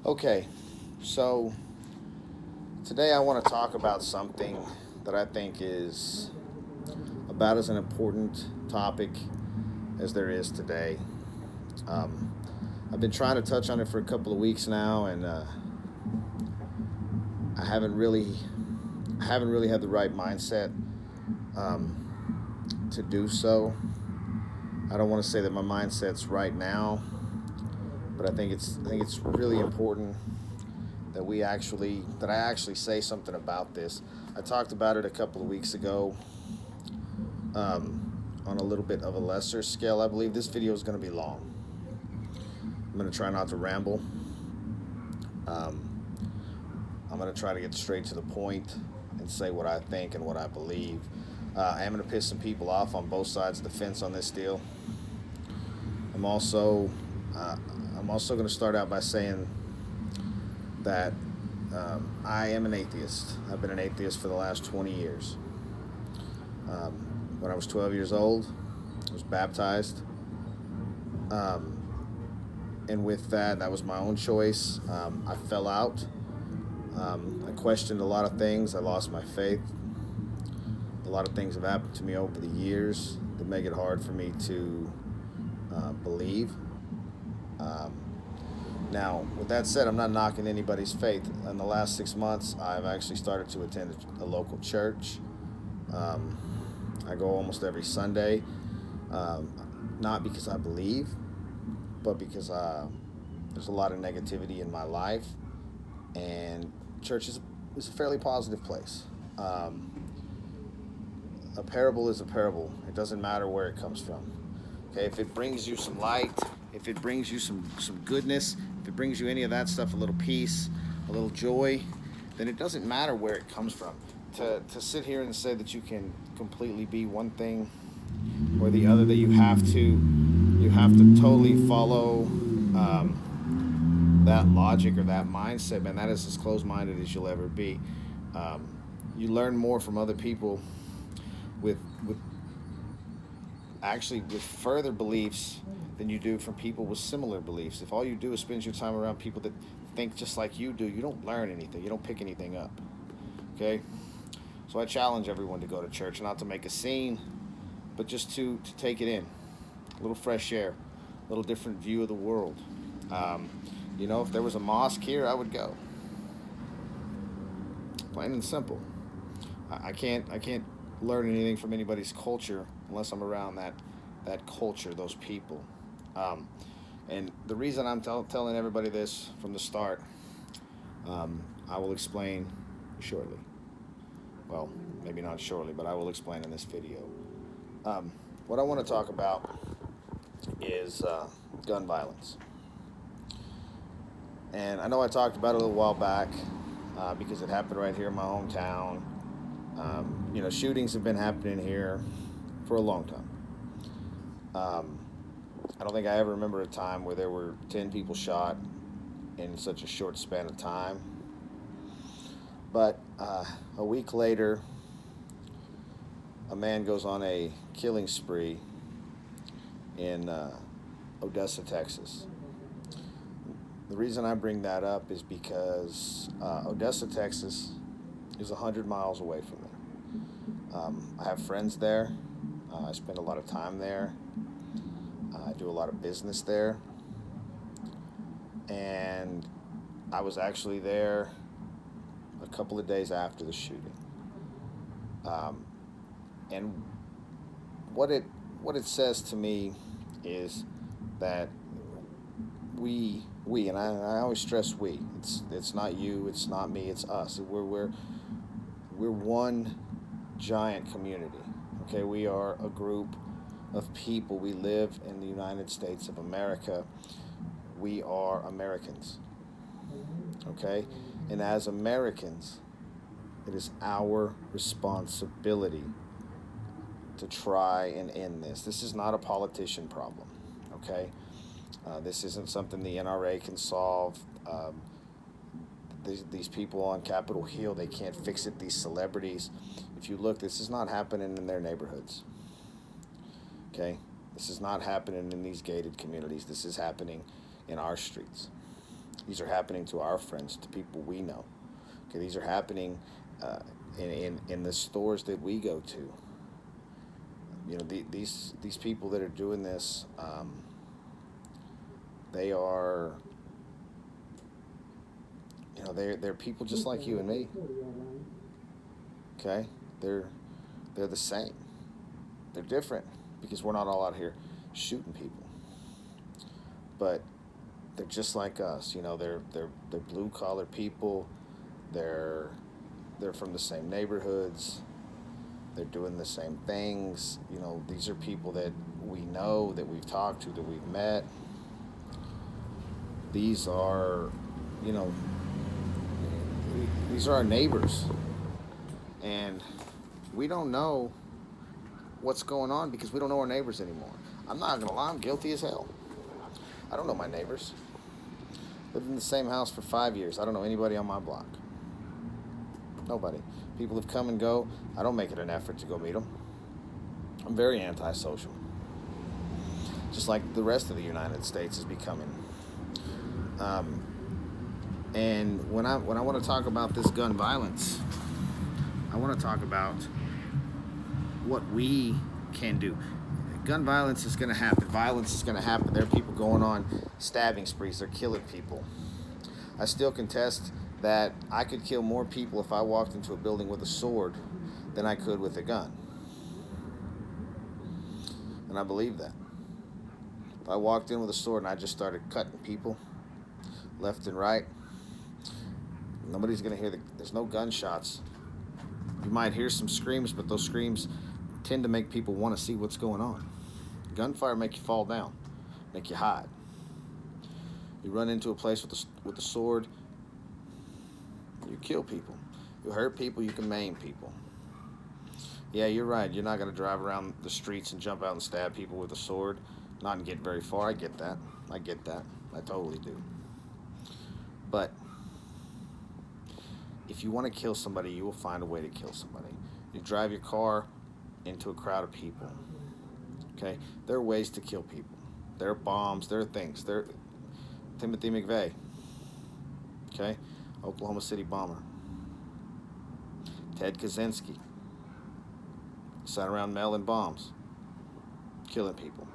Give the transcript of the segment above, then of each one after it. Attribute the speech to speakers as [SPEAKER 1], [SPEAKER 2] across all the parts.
[SPEAKER 1] Okay, so today I want to talk about something that I think is about as an important topic as there is today. Um, I've been trying to touch on it for a couple of weeks now, and I haven't really had the right mindset to do so. I don't want to say that my mindset's right now, but I think it's really important that I actually say something about this. I talked about it a couple of weeks ago on a little bit of a lesser scale. I believe this video is going to be long. I'm going to try not to ramble. Um, I'm going to try to get straight to the point and say what I think and what I believe. I am going to piss some people off on both sides of the fence on this deal. I'm also uh, I'm also going to start out by saying that I am an atheist. I've been an atheist for the last 20 years. When I was 12 years old, I was baptized. Um, and with that, that was my own choice. I fell out. I questioned a lot of things. I lost my faith. A lot of things have happened to me over the years that make it hard for me to believe. Um, Now, with that said, I'm not knocking anybody's faith. In the last 6 months, I've actually started to attend a local church. Um, I go almost every Sunday, um, not because I believe, but because there's a lot of negativity in my life, and church is a fairly positive place. Um, a parable is a parable. It doesn't matter where it comes from. Okay, if it brings you some light, if it brings you some goodness, if it brings you any of that stuff, a little peace, a little joy, then it doesn't matter where it comes from. To sit here and say that you can completely be one thing or the other, that you have to totally follow that logic or that mindset, man, that is as closed-minded as you'll ever be. Um, you learn more from other people with with actually with further beliefs than you do from people with similar beliefs. If all you do is spend your time around people that think just like you do, you don't learn anything. You don't pick anything up. Okay? So I challenge everyone to go to church, not to make a scene, but just to take it in. A little fresh air, a little different view of the world. Um, if there was a mosque here, I would go. Plain and simple. I can't learn anything from anybody's culture unless I'm around that culture, those people. Um, and the reason I'm telling everybody this from the start, I will explain shortly. Well, maybe not shortly, but I will explain in this video. Um, what I want to talk about is gun violence. And I know I talked about it a little while back because it happened right here in my hometown. Shootings have been happening here for a long time. Um, I don't think I ever remember a time where there were 10 people shot in such a short span of time. But a week later, a man goes on a killing spree in Odessa, Texas. The reason I bring that up is because Odessa, Texas is 100 miles away from me. I have friends there. I spend a lot of time there. I do a lot of business there. And I was actually there a couple of days after the shooting. Um, and what it what it says to me is that we and I always stress we. It's not you, it's not me, it's us. We're one giant community. Okay, we are a group of people. We live in the United States of America. We are Americans. Okay, and as Americans, it is our responsibility to try and end this. This is not a politician problem. Okay, this isn't something the NRA can solve. These people on Capitol Hill, they can't fix it. These celebrities, if you look, this is not happening in their neighborhoods. Okay, this is not happening in these gated communities. This is happening in our streets. These are happening to our friends, to people we know. Okay, these are happening uh, in the stores that we go to. These people that are doing this, they are, they're people just like you and me. Okay, they're they're the same. They're different because we're not all out here shooting people, but they're just like us. They're blue collar people. They're they're from the same neighborhoods. They're doing the same things. These are people that we know, that we've talked to, that we've met. These are, you know, these are our neighbors, and we don't know what's going on because we don't know our neighbors anymore. I'm not gonna lie, I'm guilty as hell. I don't know my neighbors. Lived in the same house for 5 years. I don't know anybody on my block. Nobody. People have come and go. I don't make it an effort to go meet them. I'm very antisocial. Just like the rest of the United States is becoming. Um, and when I want to talk about this gun violence, I want to talk about what we can do. Gun violence is going to happen. Violence is going to happen. There are people going on stabbing sprees. They're killing people. I still contest that I could kill more people if I walked into a building with a sword than I could with a gun. And I believe that. If I walked in with a sword and I just started cutting people left and right, nobody's going to hear there's no gunshots. You might hear some screams, but those screams tend to make people want to see what's going on. Gunfire make you fall down, make you hide. You run into a place with a sword, you kill people. You hurt people, you can maim people. Yeah, you're right. You're not going to drive around the streets and jump out and stab people with a sword, not and get very far. I get that. I totally do. But if you want to kill somebody, you will find a way to kill somebody. You drive your car into a crowd of people. Okay? There are ways to kill people. There are bombs. There are things. Timothy McVeigh. Okay? Oklahoma City bomber. Ted Kaczynski. Sat around mailing bombs. Killing people.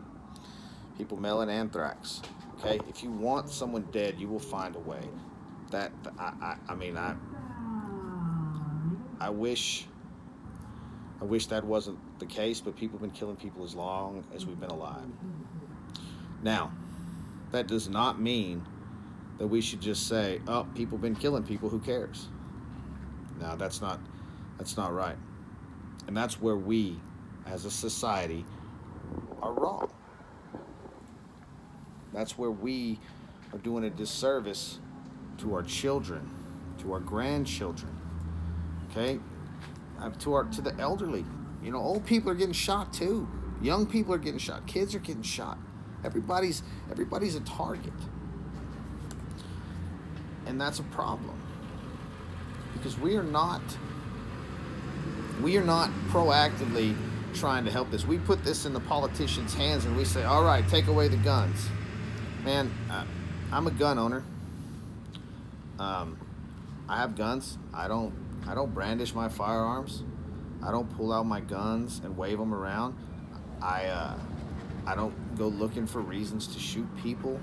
[SPEAKER 1] People mailing anthrax. Okay? If you want someone dead, you will find a way. I wish that wasn't the case, but people have been killing people as long as we've been alive. Now, that does not mean that we should just say, "Oh, people have been killing people. Who cares?" No, that's not right, and that's where we, as a society, are wrong. That's where we are doing a disservice to our children, to our grandchildren. Okay, to the elderly. Old people are getting shot too. Young people are getting shot. Kids are getting shot. Everybody's a target, and that's a problem because we are not proactively trying to help this. We put this in the politicians' hands and we say, "All right, take away the guns." Man, I'm a gun owner. I have guns. I don't brandish my firearms. I don't pull out my guns and wave them around. I don't go looking for reasons to shoot people.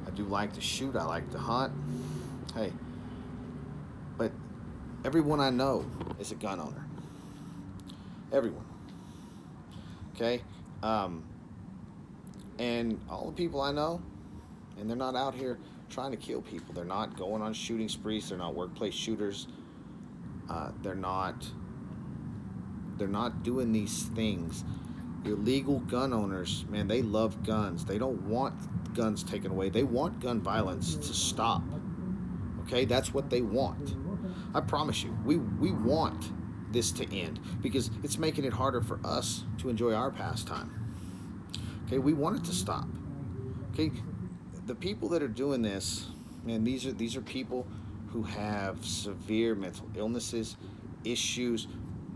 [SPEAKER 1] I do like to shoot. I like to hunt. Hey, but everyone I know is a gun owner. Everyone. Okay? And all the people I know, and they're not out here trying to kill people. They're not going on shooting sprees. They're not workplace shooters. They're not doing these things. Illegal gun owners, man, they love guns. They don't want guns taken away. They want gun violence to stop. Okay, that's what they want. I promise you, we want this to end because it's making it harder for us to enjoy our pastime. Okay, we want it to stop. Okay, the people that are doing this, man, these are people who have severe mental illnesses, issues,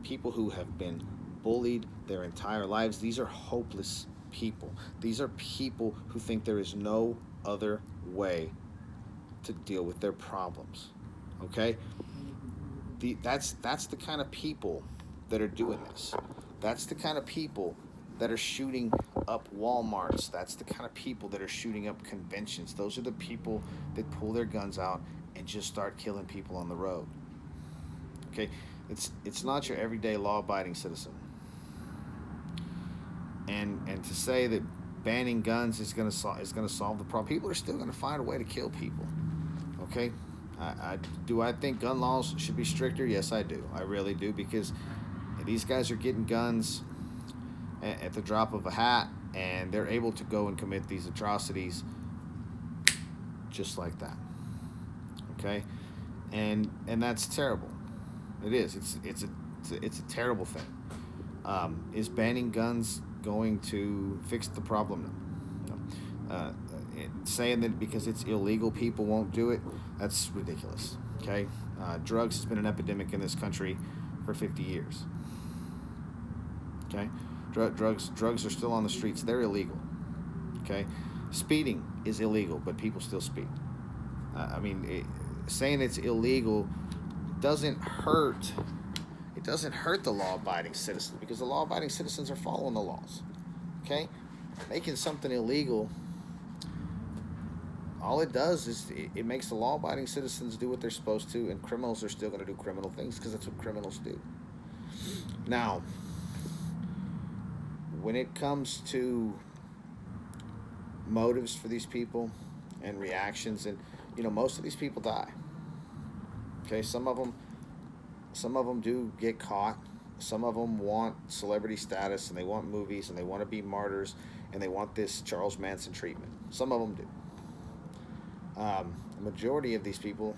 [SPEAKER 1] people who have been bullied their entire lives. These are hopeless people. These are people who think there is no other way to deal with their problems. Okay, that's the kind of people that are doing this. That's the kind of people that are shooting up Walmarts. That's the kind of people that are shooting up conventions. Those are the people that pull their guns out and just start killing people on the road. Okay, it's not your everyday law-abiding citizen. And to say that banning guns is gonna solve the problem, people are still gonna find a way to kill people. Okay, I think gun laws should be stricter? Yes, I do. I really do, because these guys are getting guns at the drop of a hat, and they're able to go and commit these atrocities just like that. Okay, and that's terrible. It is. It's a terrible thing. Is banning guns going to fix the problem? No. Saying that because it's illegal, people won't do it, that's ridiculous. Okay, drugs has been an epidemic in this country for 50 years. Okay, drugs are still on the streets. They're illegal. Okay, speeding is illegal, but people still speed. Saying it's illegal doesn't hurt. It doesn't hurt the law-abiding citizens, because the law-abiding citizens are following the laws. Okay, making something illegal, all it does is it makes the law-abiding citizens do what they're supposed to, and criminals are still going to do criminal things, because that's what criminals do. Now, when it comes to motives for these people and reactions, and most of these people die. Okay, some of them do get caught. Some of them want celebrity status, and they want movies, and they want to be martyrs, and they want this Charles Manson treatment. Some of them do. The majority of these people,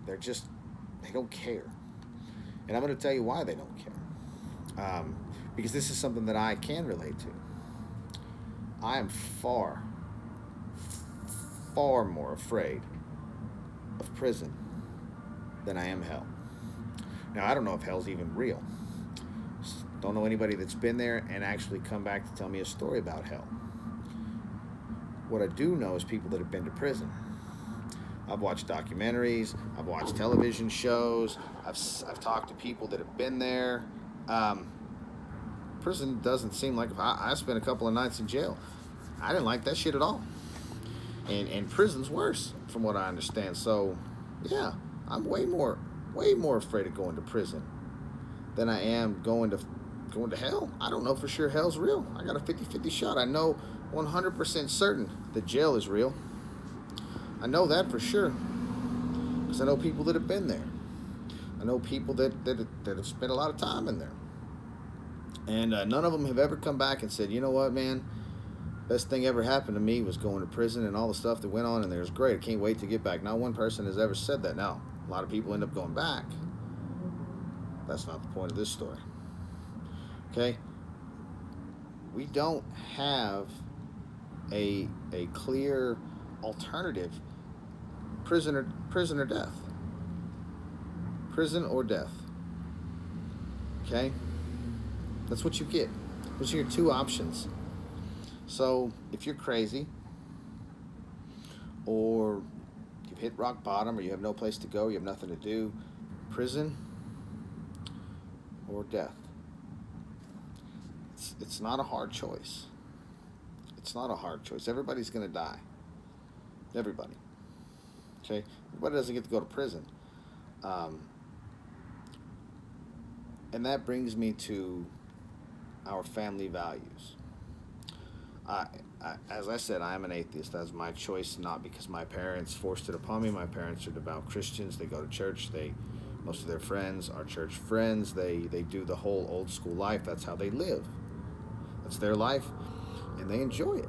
[SPEAKER 1] they don't care. And I'm going to tell you why they don't care. Because this is something that I can relate to. I am far, far more afraid of prison than I am hell. Now, I don't know if hell's even real. Don't know anybody that's been there and actually come back to tell me a story about hell. What I do know is people that have been to prison. I've watched documentaries. I've watched television shows. I've talked to people that have been there. Prison doesn't seem like... I spent a couple of nights in jail. I didn't like that shit at all. And prison's worse, from what I understand. So, yeah, I'm way more afraid of going to prison than I am going to hell. I don't know for sure hell's real. I got a 50-50 shot. I know 100% certain that jail is real. I know that for sure, because I know people that have been there. I know people that have spent a lot of time in there. And none of them have ever come back and said, you know what, man, best thing ever happened to me was going to prison, and all the stuff that went on in there is great. I can't wait to get back. Not one person has ever said that. Now, a lot of people end up going back. That's not the point of this story. Okay? We don't have a clear alternative. Prison or death. Prison or death. Okay? That's what you get. Those are your two options. So, if you're crazy, or you've hit rock bottom, or you have no place to go, you have nothing to do, prison or death. It's not a hard choice. It's not a hard choice. Everybody's going to die. Everybody. Okay? Everybody doesn't get to go to prison. And that brings me to our family values. As I said, I am an atheist. That's my choice, not because my parents forced it upon me. My parents are devout Christians. They go to church. Most of their friends are church friends. They do the whole old school life. That's how they live. That's their life, and they enjoy it.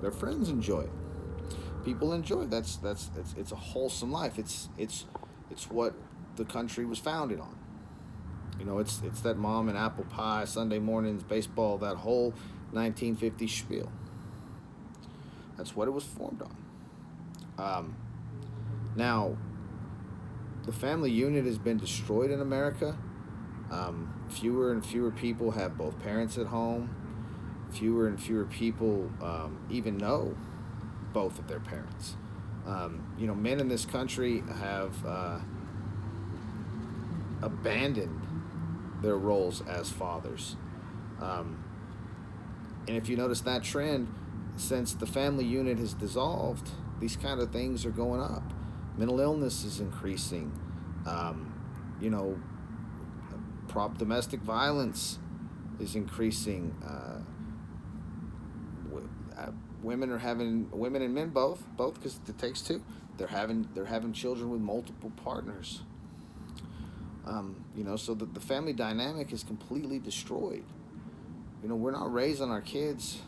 [SPEAKER 1] Their friends enjoy it. People enjoy it. It's a wholesome life. It's what the country was founded on. It's that mom and apple pie, Sunday mornings, baseball, that whole 1950s spiel. That's what it was formed on. Now, the family unit has been destroyed in America. Fewer and fewer people have both parents at home. Fewer and fewer people even know both of their parents. Men in this country have abandoned their roles as fathers. And if you notice that trend, since the family unit has dissolved, these kind of things are going up. Mental illness is increasing. You know, domestic violence is increasing. Women and men both, because it takes two. They're having children with multiple partners. So the family dynamic is completely destroyed. We're not raising our kids,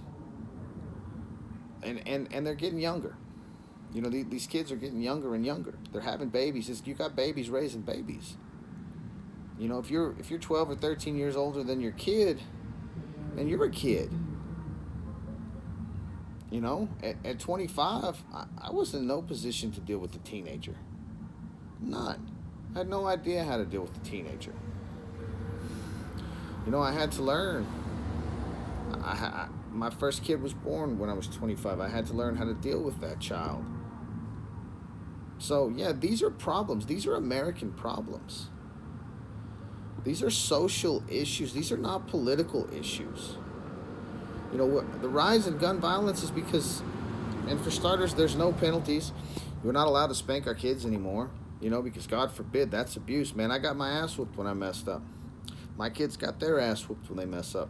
[SPEAKER 1] and they're getting younger. These kids are getting younger and younger. They're having babies. You got babies raising babies. If you're 12 or 13 years older than your kid, then you're a kid. At 25, I was in no position to deal with a teenager. None. I had no idea how to deal with a teenager. I had to learn. My first kid was born when I was 25. I had to learn how to deal with that child. So, yeah, these are problems. These are American problems. These are social issues. These are not political issues. The rise in gun violence is because, and for starters, there's no penalties. We're not allowed to spank our kids anymore, because God forbid, that's abuse. Man, I got my ass whooped when I messed up. My kids got their ass whooped when they mess up.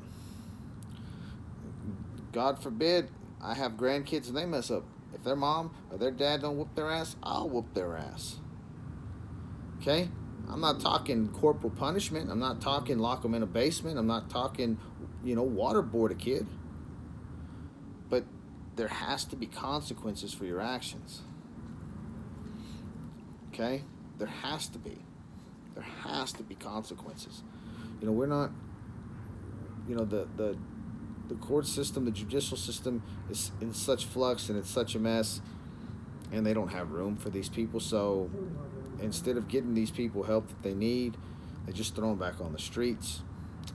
[SPEAKER 1] God forbid, I have grandkids and they mess up. If their mom or their dad don't whoop their ass, I'll whoop their ass. Okay? I'm not talking corporal punishment. I'm not talking lock them in a basement. I'm not talking, waterboard a kid. But there has to be consequences for your actions. Okay? There has to be. There has to be consequences. We're not, the court system, the judicial system is in such flux and it's such a mess, and they don't have room for these people. So instead of getting these people help that they need, they just throw them back on the streets.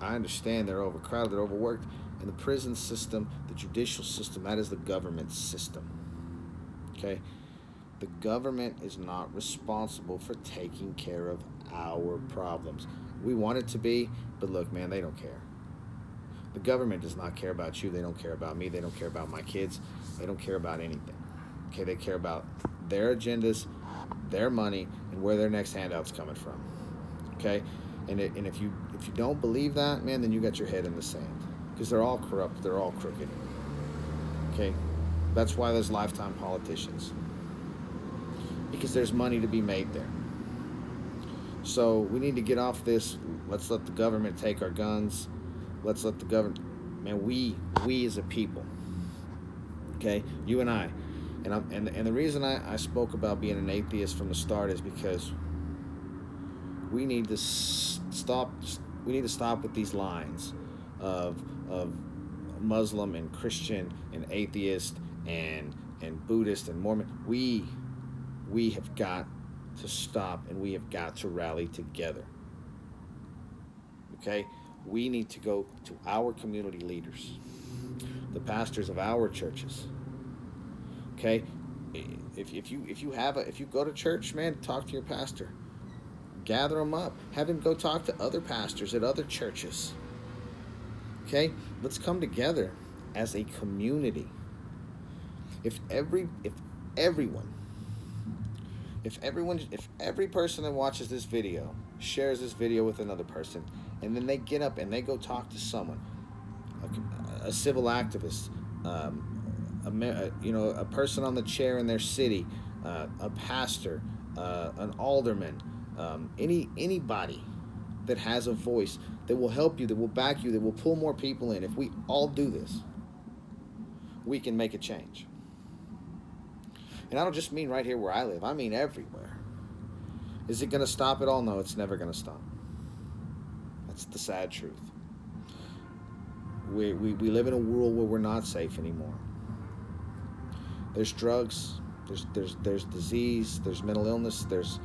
[SPEAKER 1] I understand they're overcrowded, they're overworked. And the prison system, the judicial system, that is the government system. Okay? The government is not responsible for taking care of our problems. We want it to be, but look, man, they don't care. The government does not care about you. They don't care about me. They don't care about my kids. They don't care about anything. Okay, they care about their agendas, their money, and where their next handout's coming from. Okay, and if you don't believe that, man, then you got your head in the sand, because they're all corrupt. They're all crooked. Okay, that's why there's lifetime politicians, because there's money to be made there. So we need to get off this. Let's let the government take our guns. Let's let the government, man, we as a people, okay, you and I, and the reason I spoke about being an atheist from the start is because we need to stop with these lines of Muslim and Christian and atheist and Buddhist and Mormon. We have got to stop, and we have got to rally together. Okay? We need to go to our community leaders, the pastors of our churches. Okay? If you go to church, man, talk to your pastor. Gather them up. Have him go talk to other pastors at other churches. Okay? Let's come together as a community. If every person that watches this video shares this video with another person, and then they get up and they go talk to someone, a civil activist, a person on the chair in their city, a pastor, an alderman, anybody that has a voice, that will help you, that will back you, that will pull more people in. If we all do this, we can make a change. And I don't just mean right here where I live. I mean everywhere. Is it going to stop it all? No, it's never going to stop. That's the sad truth. We live in a world where we're not safe anymore. There's drugs, there's disease, there's mental illness, there's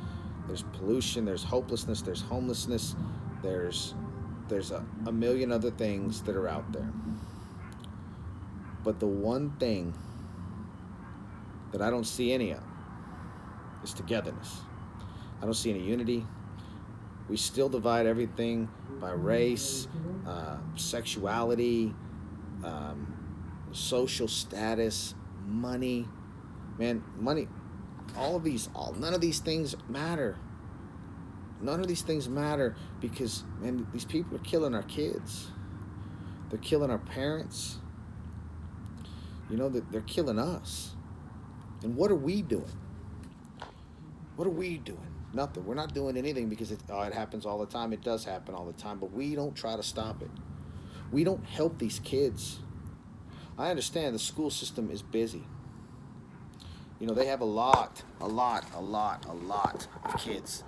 [SPEAKER 1] pollution, there's hopelessness, there's homelessness, there's a million other things that are out there. But the one thing that I don't see any of is togetherness. I don't see any unity. We still divide everything by race, sexuality, um, social status, money. Man, money, none of these things matter. None of these things matter because, man, these people are killing our kids. They're killing our parents. You know, they're killing us. And what are we doing? What are we doing? Nothing. We're not doing anything because it happens all the time. It does happen all the time, but we don't try to stop it. We don't help these kids. I understand the school system is busy. You know, they have a lot of kids.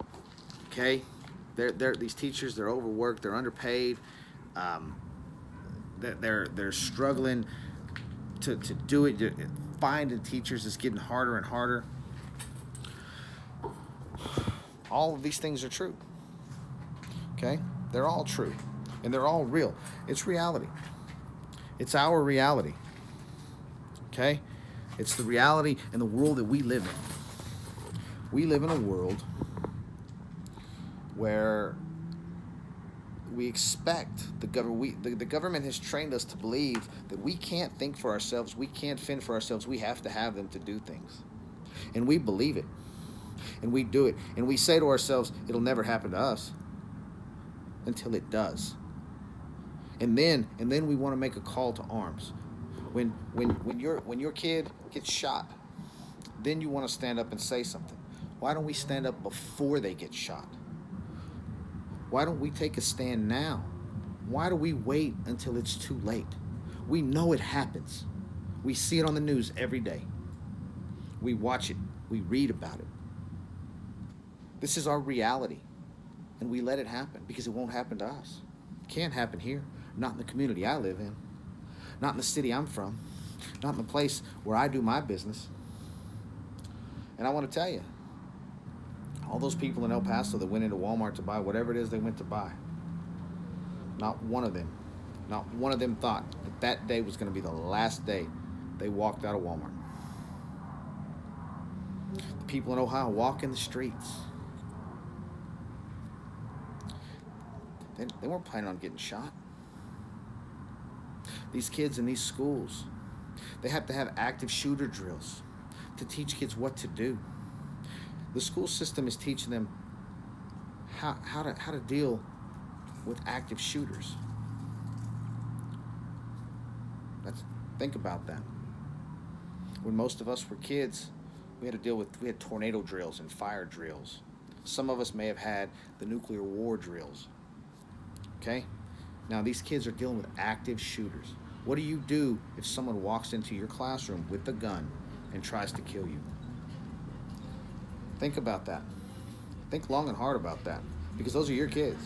[SPEAKER 1] Okay? These teachers, they're overworked, they're underpaid. Um, they're struggling to do it. Finding teachers is getting harder and harder. All of these things are true. Okay? They're all true. And they're all real. It's reality. It's our reality. Okay? It's the reality and the world that we live in. We live in a world where we expect the government. The government has trained us to believe that we can't think for ourselves, we can't fend for ourselves, we have to have them to do things. And we believe it. And we do it. And we say to ourselves, it'll never happen to us until it does. And then we want to make a call to arms. When your kid gets shot, then you want to stand up and say something. Why don't we stand up before they get shot? Why don't we take a stand now? Why do we wait until it's too late? We know it happens. We see it on the news every day. We watch it. We read about it. This is our reality. And we let it happen because it won't happen to us. It can't happen here. Not in the community I live in. Not in the city I'm from. Not in the place where I do my business. And I want to tell you, all those people in El Paso that went into Walmart to buy whatever it is they went to buy, not one of them thought that that day was going to be the last day they walked out of Walmart. The people in Ohio walk in the streets. They weren't planning on getting shot. These kids in these schools, they have to have active shooter drills to teach kids what to do. The school system is teaching them how to deal with active shooters. Think about that. When most of us were kids, we had tornado drills and fire drills. Some of us may have had the nuclear war drills. Okay? Now these kids are dealing with active shooters. What do you do if someone walks into your classroom with a gun and tries to kill you? Think about that. Think long and hard about that. Because those are your kids,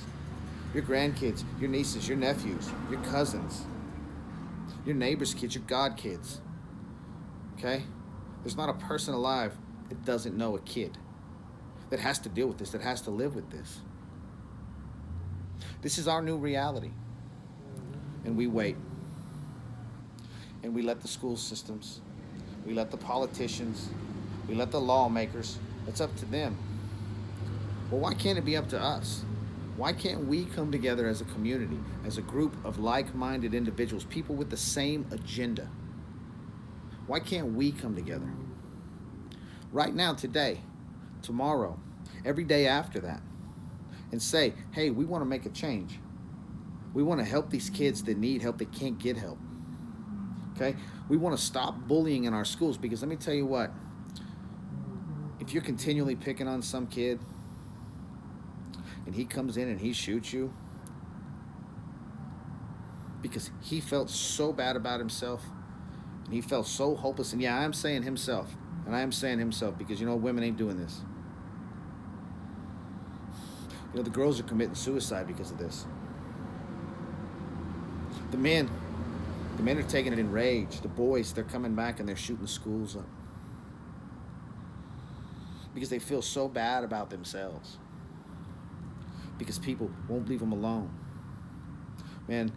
[SPEAKER 1] your grandkids, your nieces, your nephews, your cousins, your neighbor's kids, your godkids. Okay? There's not a person alive that doesn't know a kid that has to deal with this, that has to live with this. This is our new reality. And we wait. And we let the school systems, we let the politicians, we let the lawmakers. It's up to them. Well, why can't it be up to us? Why can't we come together as a community, as a group of like-minded individuals, people with the same agenda? Why can't we come together? Right now, today, tomorrow, every day after that, and say, hey, we want to make a change. We want to help these kids that need help, that can't get help. Okay? We want to stop bullying in our schools because let me tell you what, if you're continually picking on some kid and he comes in and he shoots you because he felt so bad about himself and he felt so hopeless, and yeah, I am saying himself, and I am saying himself because, you know, women ain't doing this. You know, the girls are committing suicide because of this. The men are taking it in rage. The boys, they're coming back and they're shooting the schools up because they feel so bad about themselves because people won't leave them alone. Man,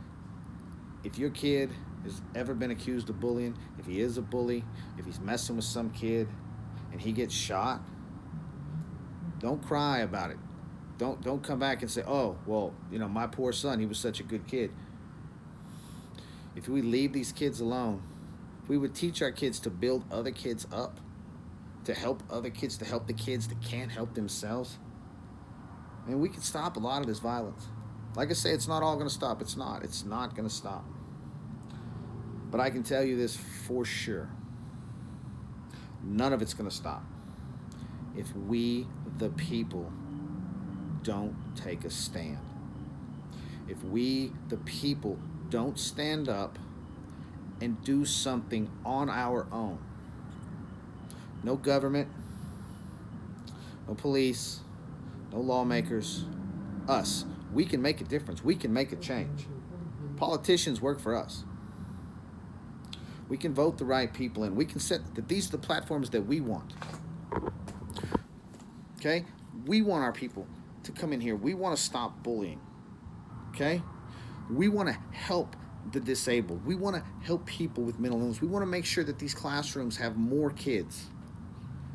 [SPEAKER 1] if your kid has ever been accused of bullying, if he is a bully, if he's messing with some kid and he gets shot, don't cry about it. Don't come back and say, "Oh, well, my poor son, he was such a good kid." If we leave these kids alone, if we would teach our kids to build other kids up, to help other kids, to help the kids that can't help themselves, we could stop a lot of this violence. Like I say, it's not all going to stop. It's not. It's not going to stop. But I can tell you this for sure. None of it's going to stop if we, the people, don't take a stand. If we, the people, don't stand up and do something on our own. No government, no police, no lawmakers, us. We can make a difference. We can make a change. Politicians work for us. We can vote the right people in. We can set that these are the platforms that we want. Okay? We want our people to come in here. We want to stop bullying. Okay? We want to help the disabled. We want to help people with mental illness. We want to make sure that these classrooms have more kids.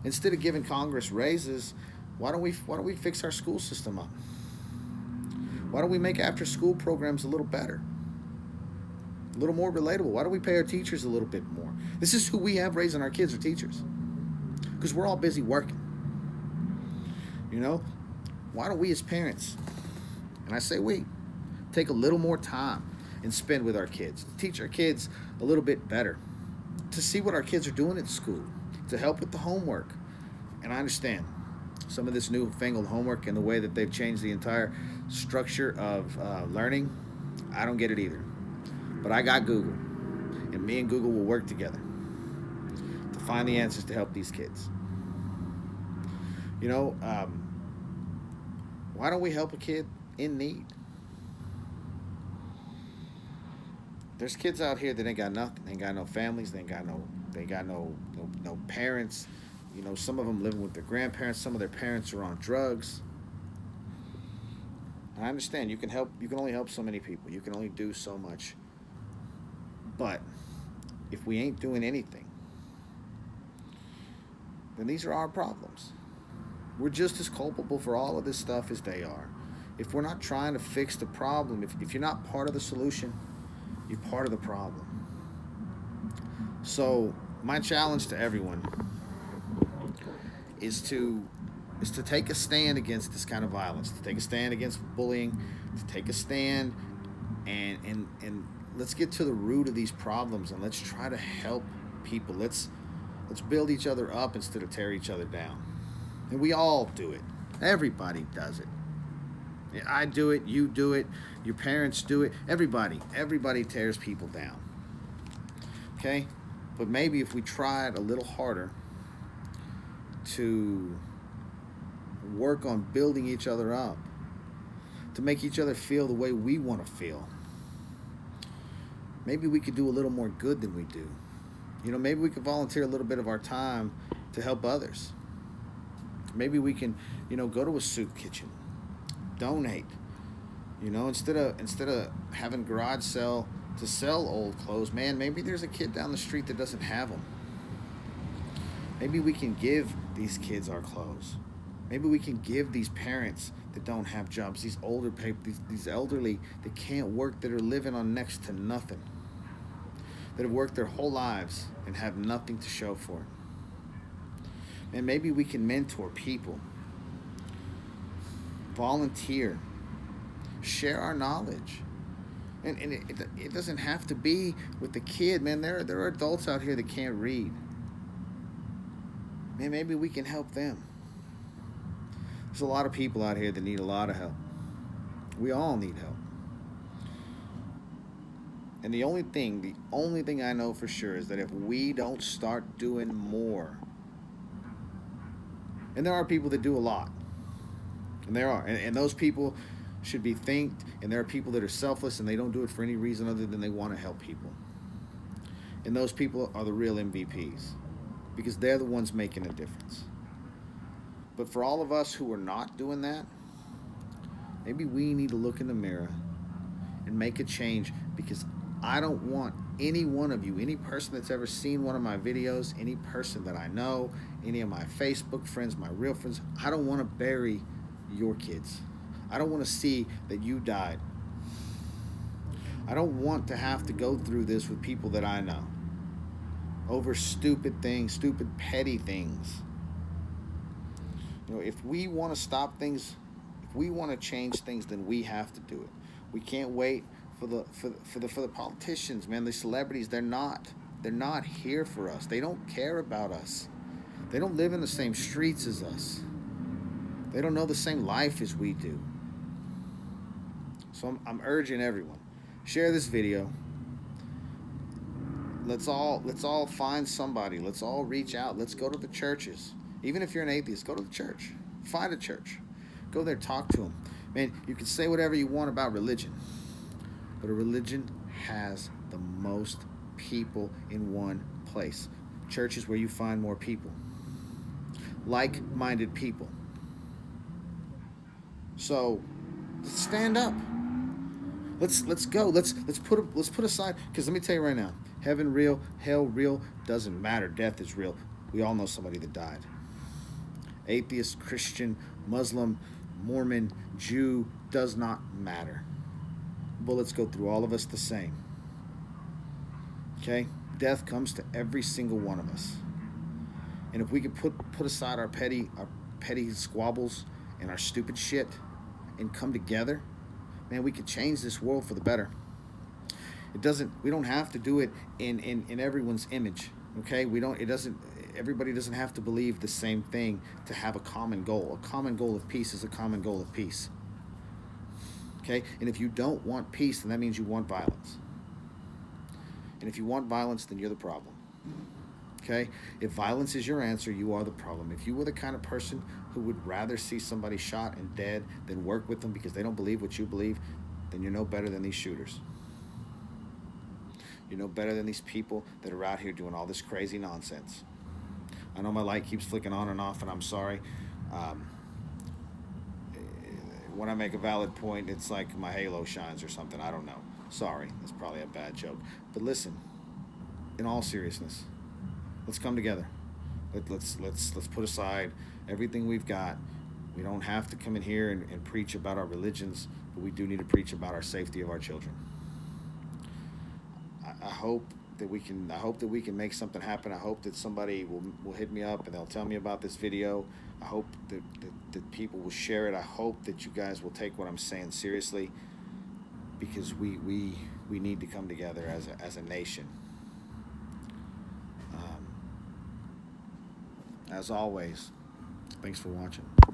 [SPEAKER 1] Instead of giving Congress raises, why don't we fix our school system up? Why don't we make after school programs a little better? A little more relatable. Why don't we pay our teachers a little bit more? This is who we have raising our kids, are teachers. Because we're all busy working. Why don't we as parents, and I say we, take a little more time and spend with our kids, to teach our kids a little bit better, to see what our kids are doing at school, to help with the homework. And I understand some of this newfangled homework and the way that they've changed the entire structure of learning. I don't get it either. But I got Google, and me and Google will work together to find the answers to help these kids. Why don't we help a kid in need? There's kids out here that ain't got nothing. They ain't got no families. They ain't got no parents. Some of them living with their grandparents. Some of their parents are on drugs. I understand you can only help so many people. You can only do so much. But if we ain't doing anything, then these are our problems. We're just as culpable for all of this stuff as they are. If we're not trying to fix the problem, if you're not part of the solution, you're part of the problem. So my challenge to everyone is to take a stand against this kind of violence, to take a stand against bullying, to take a stand and let's get to the root of these problems, and let's try to help people. Let's build each other up instead of tear each other down. And we all do it. Everybody does it. I do it, you do it, your parents do it, everybody tears people down. Okay? But maybe if we tried a little harder to work on building each other up, to make each other feel the way we want to feel, maybe we could do a little more good than we do. Maybe we could volunteer a little bit of our time to help others. Maybe we can, go to a soup kitchen, donate. Instead of having garage sale to sell old clothes, man, maybe there's a kid down the street that doesn't have them. Maybe we can give these kids our clothes. Maybe we can give these parents that don't have jobs, these elderly that can't work, that are living on next to nothing, that have worked their whole lives and have nothing to show for it. And maybe we can mentor people, volunteer, share our knowledge. And it doesn't have to be with the kid, man. There are adults out here that can't read. Man, maybe we can help them. There's a lot of people out here that need a lot of help. We all need help. And the only thing I know for sure is that if we don't start doing more, and there are people that do a lot, and there are, and those people should be thanked, and there are people that are selfless and they don't do it for any reason other than they want to help people. And those people are the real MVPs, because they're the ones making a difference. But for all of us who are not doing that, maybe we need to look in the mirror and make a change, because I don't want any one of you, any person that's ever seen one of my videos, any person that I know, any of my Facebook friends, my real friends, I don't want to bury your kids. I don't want to see that you died. I don't want to have to go through this with people that I know over stupid things, stupid petty things. You know, if we want to stop things, if we want to change things, then we have to do it. We can't wait for the politicians, man. The celebrities, they're not here for us. They don't care about us. They don't live in the same streets as us. They don't know the same life as we do. So I'm urging everyone, share this video. Let's all find somebody. Let's all reach out. Let's go to the churches. Even if you're an atheist, go to the church. Find a church. Go there, talk to them. Man, you can say whatever you want about religion, but a religion has the most people in one place. Church is where you find more people, like-minded people. So stand up. Let's go. Let's put aside, because let me tell you right now, heaven real, hell real, doesn't matter. Death is real. We all know somebody that died. Atheist, Christian, Muslim, Mormon, Jew, does not matter. Bullets go through all of us the same. Okay? Death comes to every single one of us. And if we could put aside our petty squabbles and our stupid shit and come together, man, we could change this world for the better. We don't have to do it in everyone's image. Okay? Everybody doesn't have to believe the same thing to have a common goal. A common goal of peace is a common goal of peace. Okay? And if you don't want peace, then that means you want violence. And if you want violence, then you're the problem. Okay? If violence is your answer, you are the problem. If you were the kind of person who would rather see somebody shot and dead than work with them because they don't believe what you believe, then you're no better than these shooters. You're no better than these people that are out here doing all this crazy nonsense. I know my light keeps flicking on and off, and I'm sorry. When I make a valid point, it's like my halo shines or something. I don't know. Sorry, that's probably a bad joke. But listen, in all seriousness, let's come together. Let's put aside everything we've got. We don't have to come in here and preach about our religions, but we do need to preach about our safety of our children. I hope that we can make something happen. I hope that somebody will hit me up and they'll tell me about this video. I hope that people will share it. I hope that you guys will take what I'm saying seriously, because we need to come together as a nation. As always, thanks for watching.